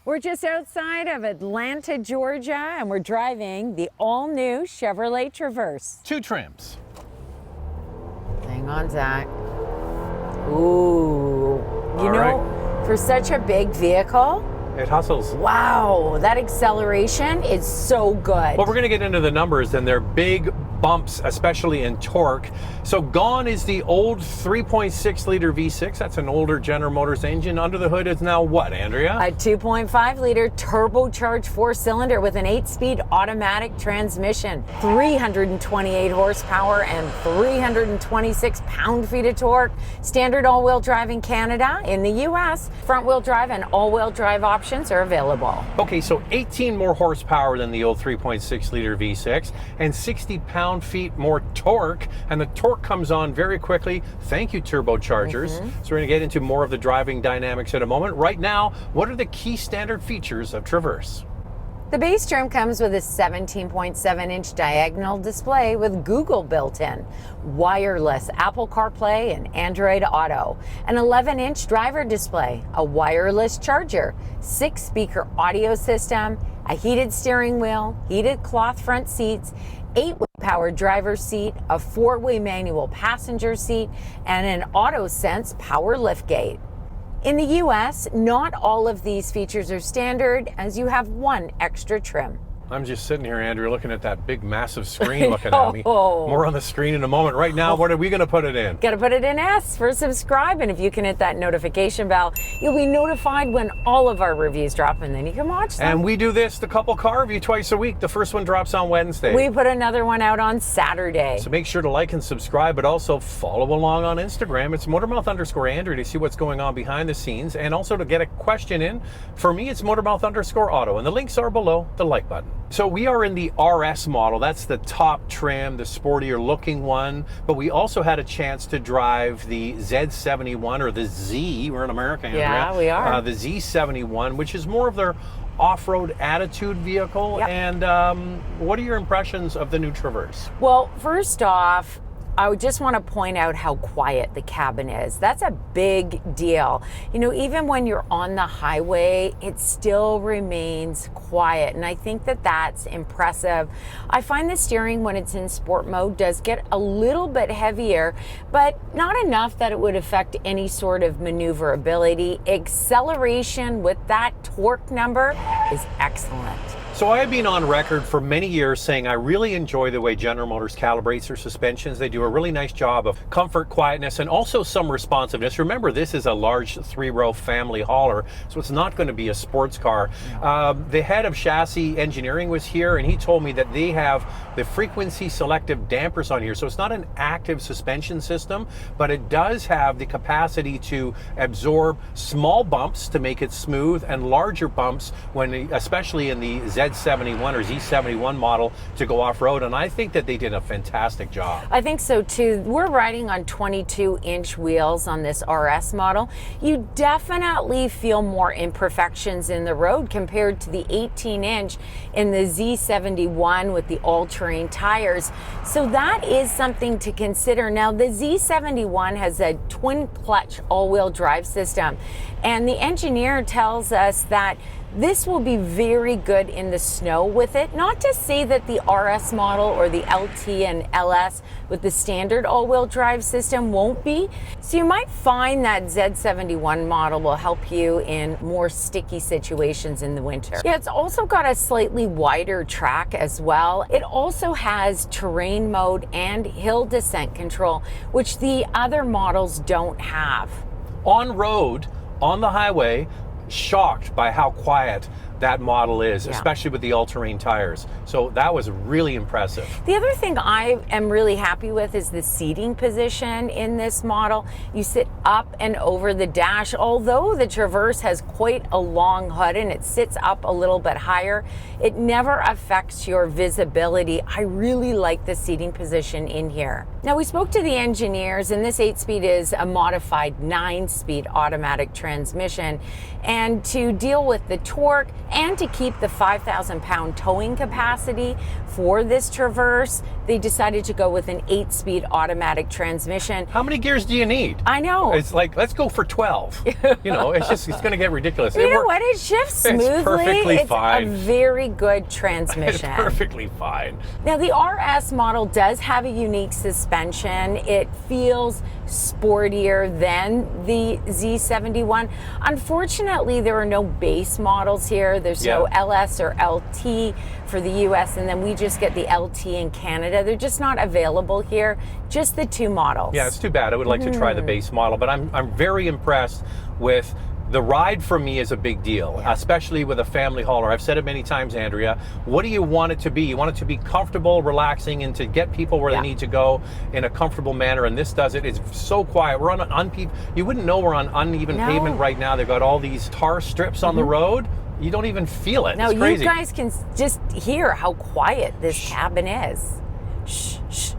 We're just outside of Atlanta, Georgia, and we're driving the all-new Chevrolet Traverse. Two trims. Hang on, Zach. Ooh, you know, for such a big vehicle, it hustles. Wow, that acceleration is so good. Well, we're going to get into the numbers, and they're big bumps, especially in torque. So gone is the old 3.6 liter V6. That's an older General Motors engine. Under the hood is now what, Andrea? A 2.5 liter turbocharged 4-cylinder with an 8-speed automatic transmission, 328 horsepower and 326 pound-feet of torque. Standard all-wheel drive in Canada. In the US, front-wheel drive and all-wheel drive options are available. Okay, so 18 more horsepower than the old 3.6 liter V6 and 60 pound-feet more torque, and the torque comes on very quickly. Thank you, turbochargers. So we're going to get into more of the driving dynamics in a moment. Right now, what are the key standard features of Traverse? The base trim comes with a 17.7-inch diagonal display with Google built in, wireless Apple CarPlay and Android Auto, an 11-inch driver display, a wireless charger, 6-speaker audio system, a heated steering wheel, heated cloth front seats, 8-way powered driver's seat, a 4-way manual passenger seat, and an AutoSense power liftgate. In the US, not all of these features are standard, as you have one extra trim. I'm just sitting here, Andrew, looking at that big, massive screen looking at me. More on the screen in a moment. Right now, what are we going to put it in? Got to put it in S for subscribe, and if you can hit that notification bell, you'll be notified when all of our reviews drop, and then you can watch them. And we do this, the couple car review, twice a week. The first one drops on Wednesday. We put another one out on Saturday. So make sure to like and subscribe, but also follow along on Instagram. It's Motormouth_Andrew to see what's going on behind the scenes, and also to get a question in. For me, it's Motormouth_Auto, and the links are below the like button. So we are in the RS model. That's the top trim, the sportier looking one. But we also had a chance to drive the Z71, or the Z. We're in America, Andrea. Yeah, we are. The Z71, which is more of their off-road attitude vehicle. Yep. And what are your impressions of the new Traverse? Well, first off, I would just want to point out how quiet the cabin is. That's a big deal. You know, even when you're on the highway, it still remains quiet, and I think that that's impressive. I find the steering, when it's in sport mode, does get a little bit heavier, but not enough that it would affect any sort of maneuverability. Acceleration with that torque number is excellent. So I have been on record for many years saying I really enjoy the way General Motors calibrates their suspensions. They do a really nice job of comfort, quietness, and also some responsiveness. Remember, this is a large 3-row family hauler, so it's not going to be a sports car. The head of chassis engineering was here, and he told me that they have the frequency selective dampers on here. So it's not an active suspension system, but it does have the capacity to absorb small bumps to make it smooth, and larger bumps, when, especially in the Z71 or Z71 model, to go off-road, and I think that they did a fantastic job. I think so too. We're riding on 22-inch wheels on this RS model. You definitely feel more imperfections in the road compared to the 18-inch in the Z71 with the all-terrain tires. So that is something to consider. Now, the Z71 has a twin-clutch all-wheel drive system, and the engineer tells us that this will be very good in the snow with it. Not to say that the RS model or the LT and LS with the standard all-wheel drive system won't be. So you might find that Z71 model will help you in more sticky situations in the winter. Yeah, it's also got a slightly wider track as well. It also has terrain mode and hill descent control, which the other models don't have. On road, on the highway, shocked by how quiet that model is, especially with the all-terrain tires. So that was really impressive. The other thing I am really happy with is the seating position in this model. You sit up and over the dash. Although the Traverse has quite a long hood and it sits up a little bit higher, it never affects your visibility. I really like the seating position in here. Now, we spoke to the engineers, and this 8-speed is a modified 9-speed automatic transmission. And to deal with the torque And to keep the 5,000-pound towing capacity for this Traverse, they decided to go with an 8-speed automatic transmission. How many gears do you need? I know. It's like, let's go for 12. You know, it's going to get ridiculous. You know what? It shifts smoothly. It's perfectly fine. It's a very good transmission. It's perfectly fine. Now, the RS model does have a unique suspension. It feels sportier than the Z71. Unfortunately, there are no base models here. There's no LS or LT for the US, and then we just get the LT in Canada. They're just not available here, just the 2 models. Yeah, it's too bad. I would like to try the base model, but I'm very impressed with the ride. For me is a big deal, especially with a family hauler. I've said it many times, Andrea. What do you want it to be? You want it to be comfortable, relaxing, and to get people where they need to go in a comfortable manner, and this does it. It's so quiet. We're on you wouldn't know we're on uneven pavement right now. They've got all these tar strips on the road. You don't even feel it. Now, it's crazy. You guys can just hear how quiet this cabin is. Shh, shh.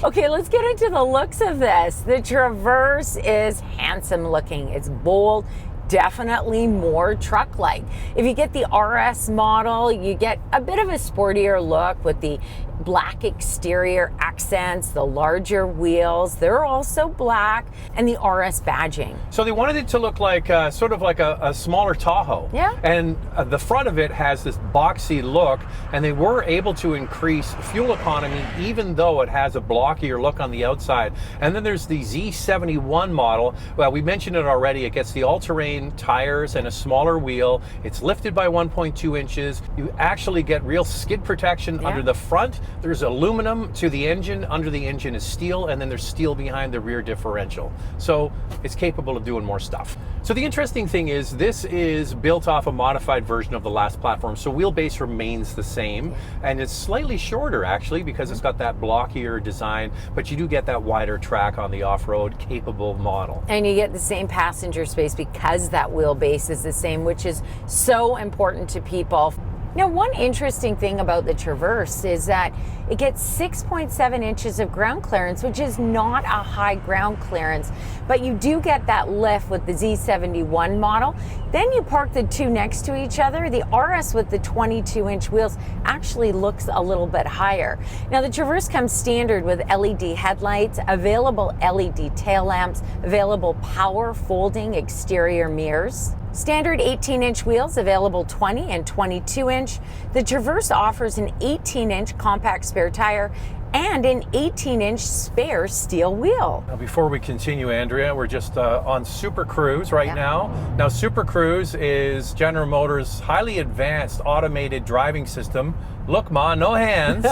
Okay, let's get into the looks of this. The Traverse is handsome looking. It's bold, definitely more truck-like. If you get the RS model, you get a bit of a sportier look with the black exterior accents, the larger wheels. They're also black, and the RS badging. So they wanted it to look like sort of like a smaller Tahoe. Yeah. And the front of it has this boxy look, and they were able to increase fuel economy even though it has a blockier look on the outside. And then there's the Z71 model. Well, we mentioned it already. It gets the all-terrain tires and a smaller wheel. It's lifted by 1.2 inches. You actually get real skid protection under the front. There's aluminum to the engine. Under the engine is steel, and then there's steel behind the rear differential. So it's capable of doing more stuff. So the interesting thing is this is built off a modified version of the last platform. So wheelbase remains the same, and it's slightly shorter actually because it's got that blockier design, but you do get that wider track on the off-road capable model. And you get the same passenger space because that wheelbase is the same, which is so important to people. Now, one interesting thing about the Traverse is that it gets 6.7 inches of ground clearance, which is not a high ground clearance, but you do get that lift with the Z71 model. Then you park the 2 next to each other. The RS with the 22-inch wheels actually looks a little bit higher. Now, the Traverse comes standard with LED headlights, available LED tail lamps, available power folding exterior mirrors. Standard 18-inch wheels, available 20 and 22-inch. The Traverse offers an 18-inch compact spare tire and an 18-inch spare steel wheel. Now, before we continue, Andrea, we're just on Super Cruise right now. Now, Super Cruise is General Motors' highly advanced automated driving system. Look, Ma, no hands.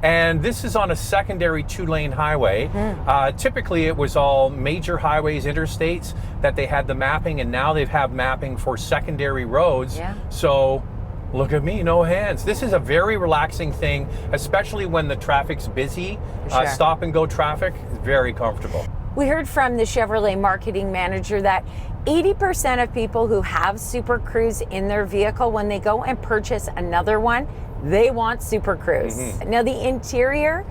And this is on a secondary 2-lane highway. Typically, it was all major highways, interstates, that they had the mapping, and now they have mapping for secondary roads. So look at me, no hands. This is a very relaxing thing, especially when the traffic's busy. Stop and go traffic is very comfortable. We heard from the Chevrolet marketing manager that 80% of people who have Super Cruise in their vehicle, when they go and purchase another one, they want Super Cruise. Now, the interior,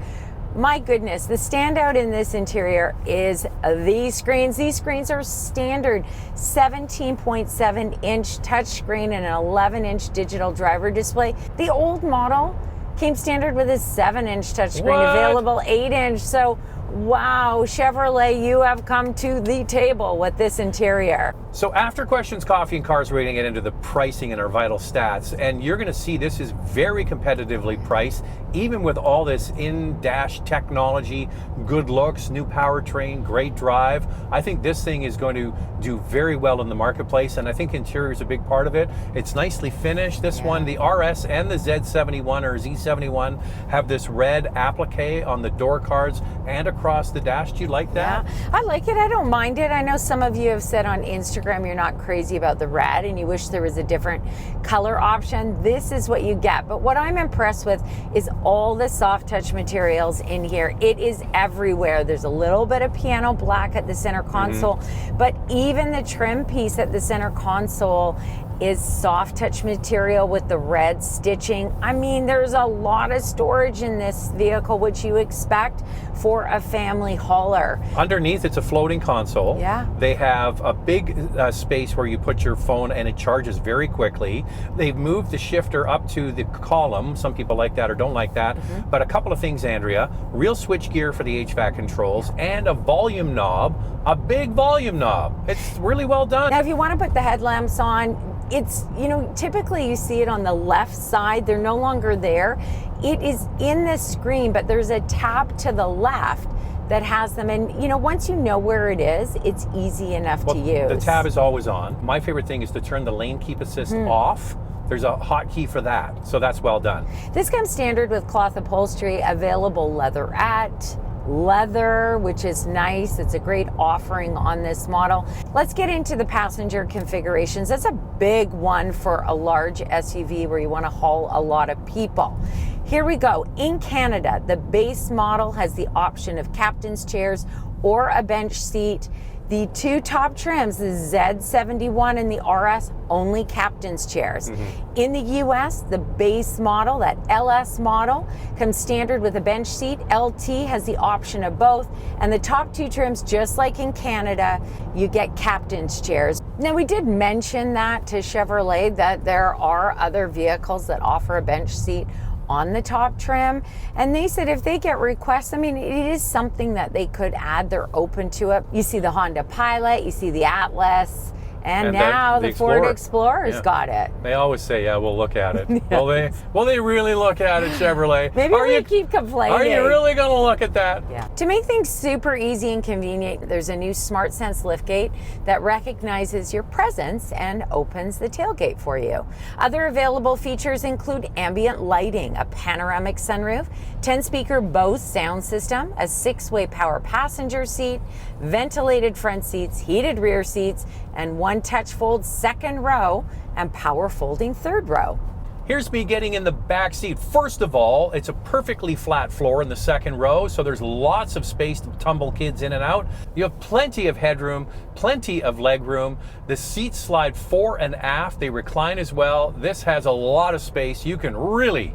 my goodness, the standout in this interior is these screens. These screens are standard 17.7-inch touchscreen and an 11-inch digital driver display. The old model came standard with a 7-inch touchscreen, available 8-inch. So, wow, Chevrolet, you have come to the table with this interior. So after Questions, Coffee, and Cars, we're going to get into the pricing and our vital stats. And you're going to see this is very competitively priced, even with all this in-dash technology, good looks, new powertrain, great drive. I think this thing is going to do very well in the marketplace, and I think interior is a big part of it. It's nicely finished. This one, the RS and the Z71 or Z71 have this red applique on the door cards and across the dash. Do you like that? Yeah, I like it. I don't mind it. I know some of you have said on Instagram you're not crazy about the red and you wish there was a different color option. This is what you get. But what I'm impressed with is all the soft touch materials in here. It is everywhere. There's a little bit of piano black at the center console, but even the trim piece at the center console is soft touch material with the red stitching. I mean, there's a lot of storage in this vehicle, which you expect for a family hauler. Underneath, it's a floating console. Yeah. They have a big space where you put your phone and it charges very quickly. They've moved the shifter up to the column. Some people like that or don't like that. But a couple of things, Andrea. Real switch gear for the HVAC controls and a volume knob, a big volume knob. It's really well done. Now, if you want to put the headlamps on, it's, you know, typically you see it on the left side. They're no longer there. It is in the screen, but there's a tab to the left that has them. And, you know, once you know where it is, it's easy enough to use. The tab is always on. My favorite thing is to turn the lane keep assist off. There's a hotkey for that, so that's well done. This comes standard with cloth upholstery, available leatherette, leather, which is nice. It's a great offering on this model. Let's get into the passenger configurations. That's a big one for a large SUV where you want to haul a lot of people. Here we go. In Canada, the base model has the option of captain's chairs or a bench seat. The two top trims, the Z71 and the RS, only captain's chairs. In the US, the base model, that LS model, comes standard with a bench seat. LT has the option of both. And the top two trims, just like in Canada, you get captain's chairs. Now, we did mention that to Chevrolet, that there are other vehicles that offer a bench seat on the top trim, and they said if they get requests, I mean, it is something that they could add. They're open to it. You see the Honda Pilot, you see the Atlas, and now the Ford Explorer's got it. They always say, yeah, we'll look at it. Will they really look at it, Chevrolet? Maybe we keep complaining. Are you really going to look at that? Yeah. To make things super easy and convenient, there's a new SmartSense liftgate that recognizes your presence and opens the tailgate for you. Other available features include ambient lighting, a panoramic sunroof, 10-speaker Bose sound system, a 6-way power passenger seat, ventilated front seats, heated rear seats, and one touch fold second row and power folding third row. Here's me getting in the back seat. First of all, it's a perfectly flat floor in the second row, so there's lots of space to tumble kids in and out. You have plenty of headroom, plenty of leg room. The seats slide fore and aft. They recline as well. This has a lot of space. You can really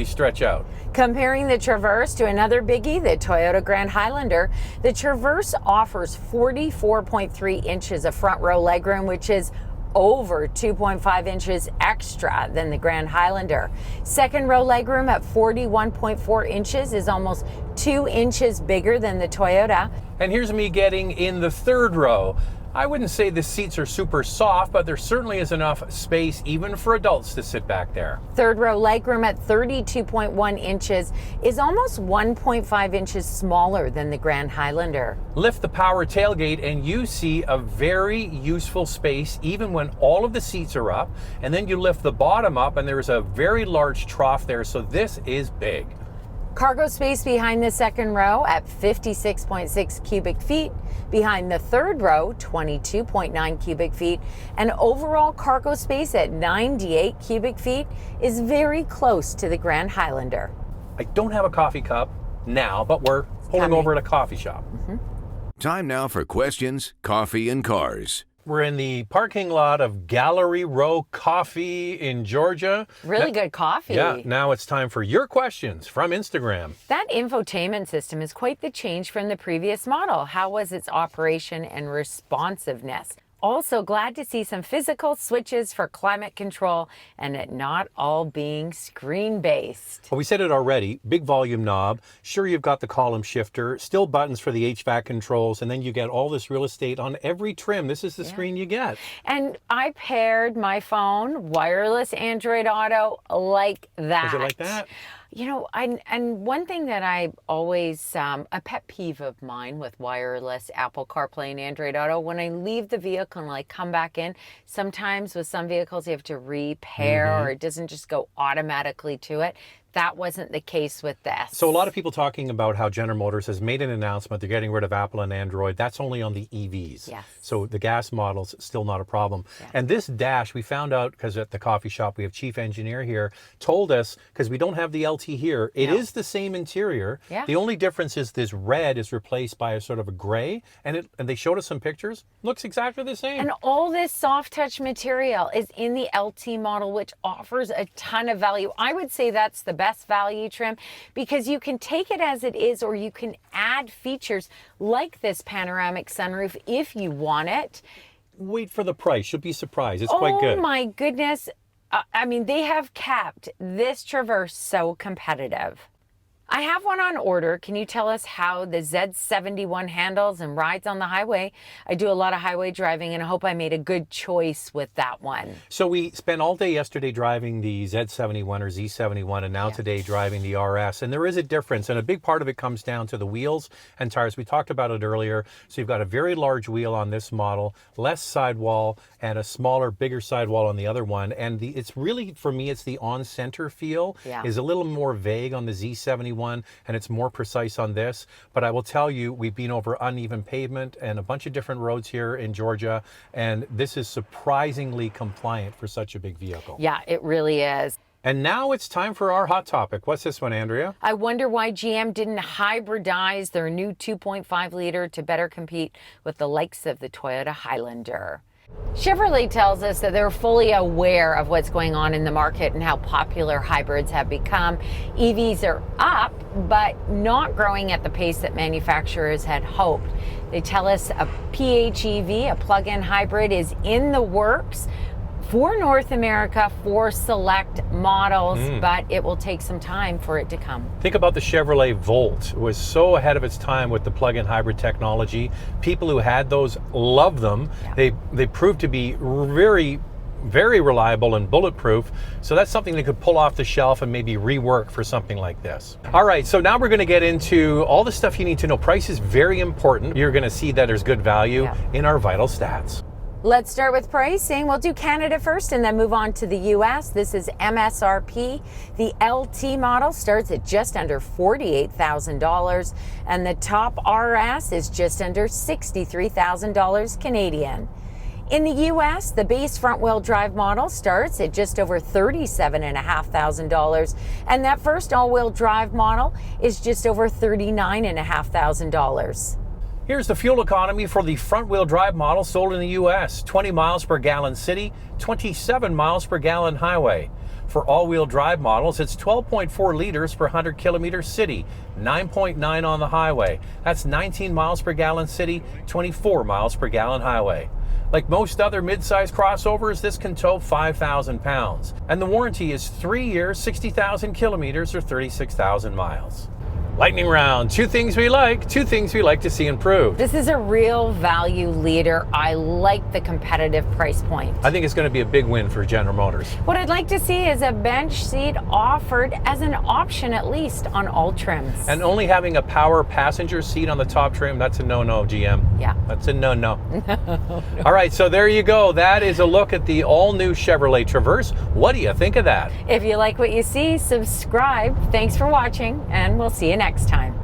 stretch out. Comparing the Traverse to another biggie, the Toyota Grand Highlander, the Traverse offers 44.3 inches of front row legroom, which is over 2.5 inches extra than the Grand Highlander. Second row legroom at 41.4 inches is almost 2 inches bigger than the Toyota. And here's me getting in the third row. I wouldn't say the seats are super soft, but there certainly is enough space even for adults to sit back there. Third row legroom at 32.1 inches is almost 1.5 inches smaller than the Grand Highlander. Lift the power tailgate and you see a very useful space even when all of the seats are up. And then you lift the bottom up and there's a very large trough there, so this is big. Cargo space behind the second row at 56.6 cubic feet. Behind the third row, 22.9 cubic feet. And overall cargo space at 98 cubic feet is very close to the Grand Highlander. I don't have a coffee cup now, but we're pulling over at a coffee shop. Time now for questions, coffee, and cars. We're in the parking lot of Gallery Row Coffee in Georgia. Really good coffee. Yeah, now it's time for your questions from Instagram. That infotainment system is quite the change from the previous model. How was its operation and responsiveness? Also glad to see some physical switches for climate control and it not all being screen-based. Well, we said it already, big volume knob. Sure, you've got the column shifter, still buttons for the HVAC controls, and then you get all this real estate on every trim. This is the screen you get. And I paired my phone, wireless Android Auto, like that. Was it like that? You know, and one thing that I always, a pet peeve of mine with wireless Apple CarPlay and Android Auto, when I leave the vehicle and I come back in, sometimes with some vehicles you have to repair or it doesn't just go automatically to it. That wasn't the case with this. So a lot of people talking about how General Motors has made an announcement they're getting rid of Apple and Android. That's only on the EVs. Yes. So the gas models, still not a problem. Yeah. And this dash, we found out because at the coffee shop, we have chief engineer here, told us, because we don't have the LT here, it is the same interior. Yeah. The only difference is this red is replaced by a sort of a gray. And they showed us some pictures. Looks exactly the same. And all this soft touch material is in the LT model, which offers a ton of value. I would say that's the best value trim because you can take it as it is, or you can add features like this panoramic sunroof if you want it. Wait for the price. You'll be surprised. It's quite good. Oh my goodness. I mean, they have kept this Traverse so competitive. I have one on order. Can you tell us how the Z71 handles and rides on the highway? I do a lot of highway driving and I hope I made a good choice with that one. So we spent all day yesterday driving the Z71 or Z71 and now today driving the RS. And there is a difference, and a big part of it comes down to the wheels and tires. We talked about it earlier. So you've got a very large wheel on this model, less sidewall, and a smaller, bigger sidewall on the other one. And it's really, for me, it's the on-center feel is a little more vague on the Z71. And it's more precise on this. But I will tell you, we've been over uneven pavement and a bunch of different roads here in Georgia, and this is surprisingly compliant for such a big vehicle. Yeah, it really is. And now it's time for our hot topic. What's this one, Andrea? I wonder why GM didn't hybridize their new 2.5 liter to better compete with the likes of the Toyota Highlander. Chevrolet tells us that they're fully aware of what's going on in the market and how popular hybrids have become. EVs are up, but not growing at the pace that manufacturers had hoped. They tell us a PHEV, a plug-in hybrid, is in the works for North America for select models, but it will take some time for it to come. Think about the Chevrolet Volt. It was so ahead of its time with the plug-in hybrid technology. People who had those love them. Yeah. They proved to be very, very reliable and bulletproof. So that's something they could pull off the shelf and maybe rework for something like this. All right, so now we're going to get into all the stuff you need to know. Price is very important. You're going to see that there's good value in our vital stats. Let's start with pricing. We'll do Canada first and then move on to the US. This is MSRP. The LT model starts at just under $48,000 and the top RS is just under $63,000 Canadian. In the US, the base front-wheel drive model starts at just over $37,500 and that first all-wheel drive model is just over $39,500. Here's the fuel economy for the front-wheel drive model sold in the U.S. 20 miles per gallon city, 27 miles per gallon highway. For all-wheel drive models, it's 12.4 liters per 100 kilometers city, 9.9 on the highway. That's 19 miles per gallon city, 24 miles per gallon highway. Like most other mid-size crossovers, this can tow 5,000 pounds. And the warranty is 3 years, 60,000 kilometers, or 36,000 miles. Lightning round, two things we like to see improved. This is a real value leader. I like the competitive price point. I think it's going to be a big win for General Motors. What I'd like to see is a bench seat offered as an option, at least on all trims. And only having a power passenger seat on the top trim, that's a no-no, GM. Yeah. That's a no-no. All right, so there you go. That is a look at the all-new Chevrolet Traverse. What do you think of that? If you like what you see, subscribe. Thanks for watching, and we'll see you next time.